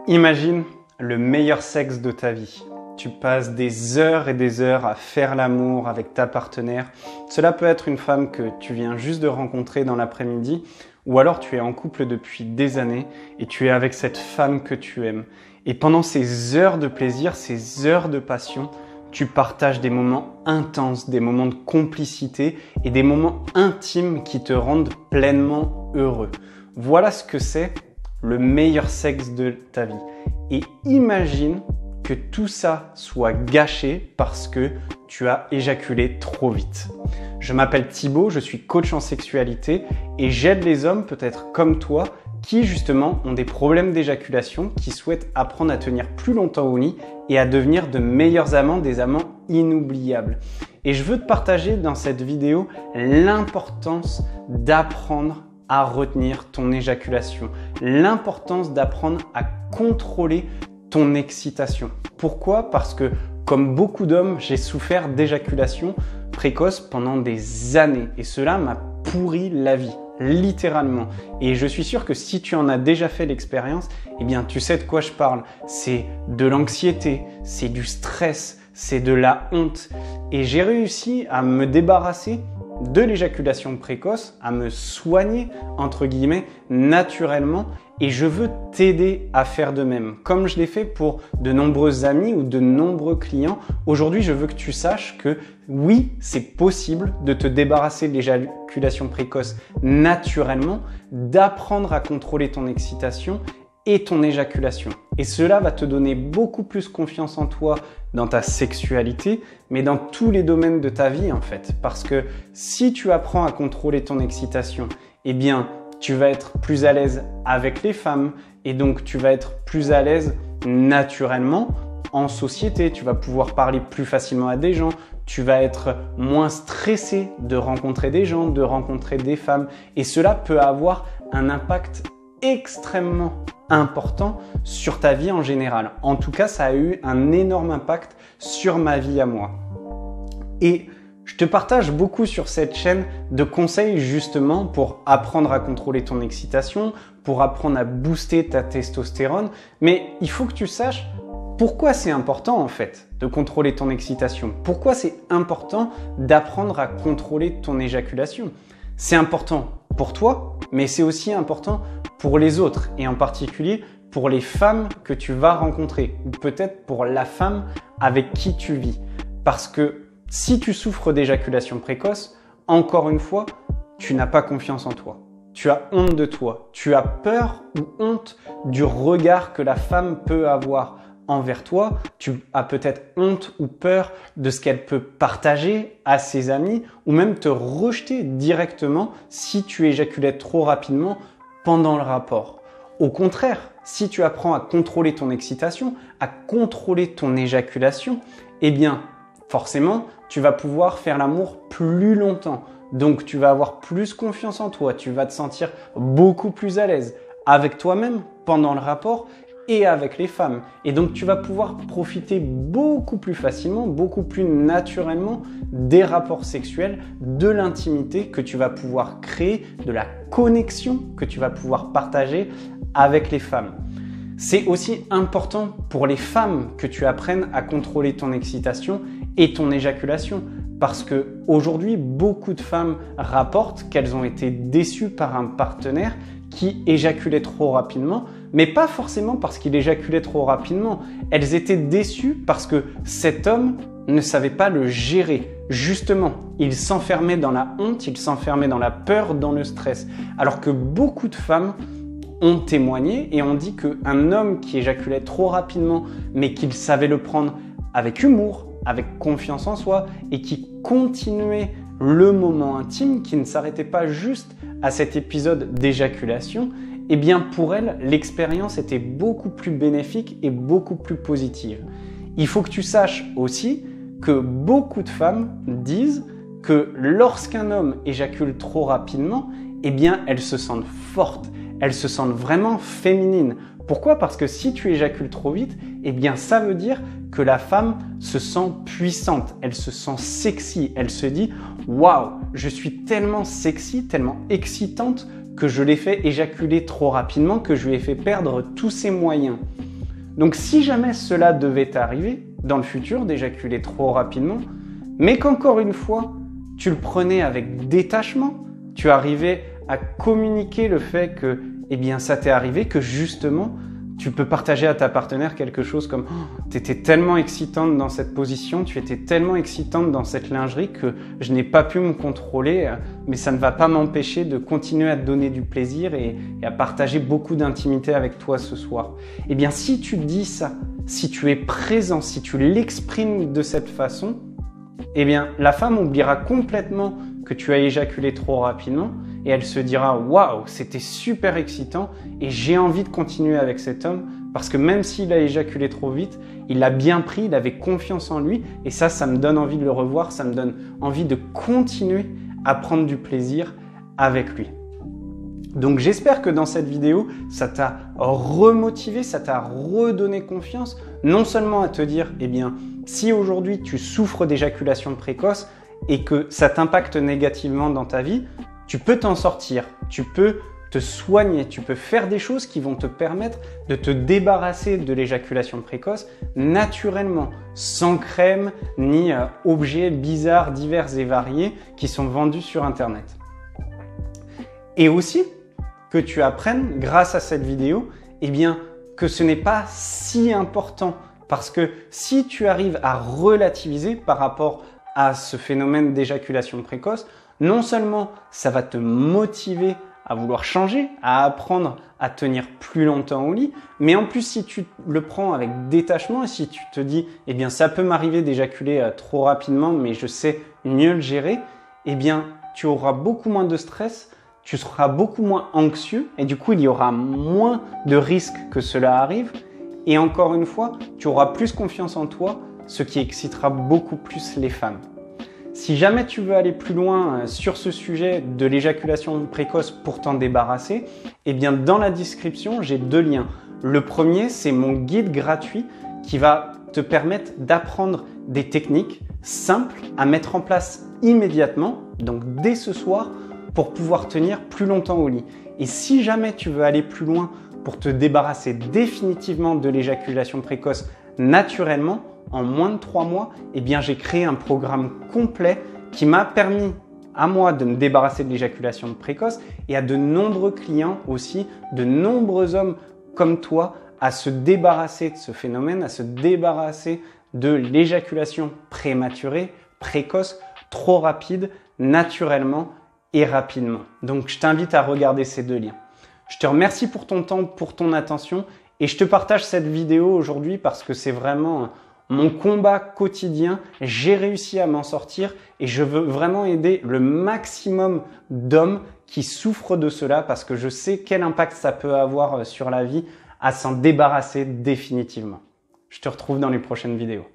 Imagine le meilleur sexe de ta vie. Tu passes des heures et des heures à faire l'amour avec ta partenaire. Cela peut être une femme que tu viens juste de rencontrer dans l'après-midi, ou alors tu es en couple depuis des années et tu es avec cette femme que tu aimes. Et pendant ces heures de plaisir, ces heures de passion, tu partages des moments intenses, des moments de complicité et des moments intimes qui te rendent pleinement heureux. Voilà ce que c'est le meilleur sexe de ta vie. Et imagine que tout ça soit gâché parce que tu as éjaculé trop vite. Je m'appelle Thibaut, je suis coach en sexualité et j'aide les hommes peut-être comme toi qui justement ont des problèmes d'éjaculation, qui souhaitent apprendre à tenir plus longtemps au lit et à devenir de meilleurs amants, des amants inoubliables. Et je veux te partager dans cette vidéo l'importance d'apprendre à retenir ton éjaculation, l'importance d'apprendre à contrôler ton excitation. Pourquoi ? Parce que comme beaucoup d'hommes, j'ai souffert d'éjaculation précoce pendant des années et cela m'a pourri la vie, littéralement. Et je suis sûr que si tu en as déjà fait l'expérience, eh bien tu sais de quoi je parle. C'est de l'anxiété, c'est du stress, c'est de la honte. Et j'ai réussi à me débarrasser de l'éjaculation précoce, à me soigner, entre guillemets, naturellement. Et je veux t'aider à faire de même. Comme je l'ai fait pour de nombreux amis ou de nombreux clients, aujourd'hui, je veux que tu saches que oui, c'est possible de te débarrasser de l'éjaculation précoce naturellement, d'apprendre à contrôler ton excitation et ton éjaculation. Et cela va te donner beaucoup plus confiance en toi dans ta sexualité, mais dans tous les domaines de ta vie en fait. Parce que si tu apprends à contrôler ton excitation, eh bien, tu vas être plus à l'aise avec les femmes et donc tu vas être plus à l'aise naturellement en société. Tu vas pouvoir parler plus facilement à des gens, tu vas être moins stressé de rencontrer des gens, de rencontrer des femmes et cela peut avoir un impact extrêmement important sur ta vie en général. En tout cas, ça a eu un énorme impact sur ma vie à moi. Et je te partage beaucoup sur cette chaîne de conseils justement pour apprendre à contrôler ton excitation, pour apprendre à booster ta testostérone. Mais il faut que tu saches pourquoi c'est important en fait de contrôler ton excitation. Pourquoi c'est important d'apprendre à contrôler ton éjaculation. C'est important pour toi, mais c'est aussi important pour les autres et en particulier pour les femmes que tu vas rencontrer ou peut-être pour la femme avec qui tu vis. Parce que si tu souffres d'éjaculation précoce, encore une fois, tu n'as pas confiance en toi. Tu as honte de toi. Tu as peur ou honte du regard que la femme peut avoir envers toi. Tu as peut-être honte ou peur de ce qu'elle peut partager à ses amis ou même te rejeter directement si tu éjaculais trop rapidement pendant le rapport. Au contraire, si tu apprends à contrôler ton excitation, à contrôler ton éjaculation, eh bien, forcément, tu vas pouvoir faire l'amour plus longtemps. Donc, tu vas avoir plus confiance en toi. Tu vas te sentir beaucoup plus à l'aise avec toi-même pendant le rapport et avec les femmes. Et donc, tu vas pouvoir profiter beaucoup plus facilement, beaucoup plus naturellement des rapports sexuels, de l'intimité que tu vas pouvoir créer, de la connexion que tu vas pouvoir partager avec les femmes. C'est aussi important pour les femmes que tu apprennes à contrôler ton excitation et ton éjaculation parce que aujourd'hui, beaucoup de femmes rapportent qu'elles ont été déçues par un partenaire qui éjaculait trop rapidement, mais pas forcément parce qu'il éjaculait trop rapidement. Elles étaient déçues parce que cet homme ne savait pas le gérer. Justement, il s'enfermait dans la honte, il s'enfermait dans la peur, dans le stress. Alors que beaucoup de femmes ont témoigné et ont dit qu'un homme qui éjaculait trop rapidement, mais qu'il savait le prendre avec humour, avec confiance en soi et qui continuait le moment intime, qui ne s'arrêtait pas juste à cet épisode d'éjaculation, eh bien pour elle, l'expérience était beaucoup plus bénéfique et beaucoup plus positive. Il faut que tu saches aussi que beaucoup de femmes disent que lorsqu'un homme éjacule trop rapidement, eh bien elles se sentent fortes, elles se sentent vraiment féminines. Pourquoi ? Parce que si tu éjacules trop vite, eh bien ça veut dire que la femme se sent puissante, elle se sent sexy, elle se dit « Waouh, je suis tellement sexy, tellement excitante que je l'ai fait éjaculer trop rapidement, que je lui ai fait perdre tous ses moyens. Donc si jamais cela devait t'arriver dans le futur d'éjaculer trop rapidement, mais qu'encore une fois, tu le prenais avec détachement, tu arrivais à communiquer le fait que eh bien, ça t'est arrivé, que justement, tu peux partager à ta partenaire quelque chose comme « tu étais tellement excitante dans cette position, tu étais tellement excitante dans cette lingerie que je n'ai pas pu me contrôler, mais ça ne va pas m'empêcher de continuer à te donner du plaisir et à partager beaucoup d'intimité avec toi ce soir. » Eh bien, si tu dis ça, si tu es présent, si tu l'exprimes de cette façon, eh bien, la femme oubliera complètement que tu as éjaculé trop rapidement et elle se dira « Waouh, c'était super excitant et j'ai envie de continuer avec cet homme parce que même s'il a éjaculé trop vite, il l'a bien pris, il avait confiance en lui et ça me donne envie de le revoir, ça me donne envie de continuer à prendre du plaisir avec lui. » Donc j'espère que dans cette vidéo, ça t'a remotivé, ça t'a redonné confiance, non seulement à te dire, eh bien, si aujourd'hui tu souffres d'éjaculation précoce et que ça t'impacte négativement dans ta vie, tu peux t'en sortir, tu peux te soigner, tu peux faire des choses qui vont te permettre de te débarrasser de l'éjaculation précoce naturellement, sans crème ni objets bizarres, divers et variés qui sont vendus sur Internet. Et aussi que tu apprennes, grâce à cette vidéo, eh bien, que ce n'est pas si important. Parce que si tu arrives à relativiser par rapport à ce phénomène d'éjaculation précoce, non seulement ça va te motiver à vouloir changer, à apprendre à tenir plus longtemps au lit, mais en plus si tu le prends avec détachement et si tu te dis « eh bien ça peut m'arriver d'éjaculer trop rapidement mais je sais mieux le gérer », eh bien tu auras beaucoup moins de stress, tu seras beaucoup moins anxieux et du coup il y aura moins de risques que cela arrive et encore une fois, tu auras plus confiance en toi, ce qui excitera beaucoup plus les femmes. Si jamais tu veux aller plus loin sur ce sujet de l'éjaculation précoce pour t'en débarrasser, eh bien dans la description, j'ai 2 liens. Le premier, c'est mon guide gratuit qui va te permettre d'apprendre des techniques simples à mettre en place immédiatement, donc dès ce soir, pour pouvoir tenir plus longtemps au lit. Et si jamais tu veux aller plus loin pour te débarrasser définitivement de l'éjaculation précoce naturellement, en moins de 3 mois, eh bien, j'ai créé un programme complet qui m'a permis à moi de me débarrasser de l'éjaculation précoce et à de nombreux clients aussi, de nombreux hommes comme toi, à se débarrasser de ce phénomène, à se débarrasser de l'éjaculation prématurée, précoce, trop rapide, naturellement et rapidement. Donc, je t'invite à regarder ces 2 liens. Je te remercie pour ton temps, pour ton attention et je te partage cette vidéo aujourd'hui parce que c'est vraiment mon combat quotidien. J'ai réussi à m'en sortir et je veux vraiment aider le maximum d'hommes qui souffrent de cela parce que je sais quel impact ça peut avoir sur la vie à s'en débarrasser définitivement. Je te retrouve dans les prochaines vidéos.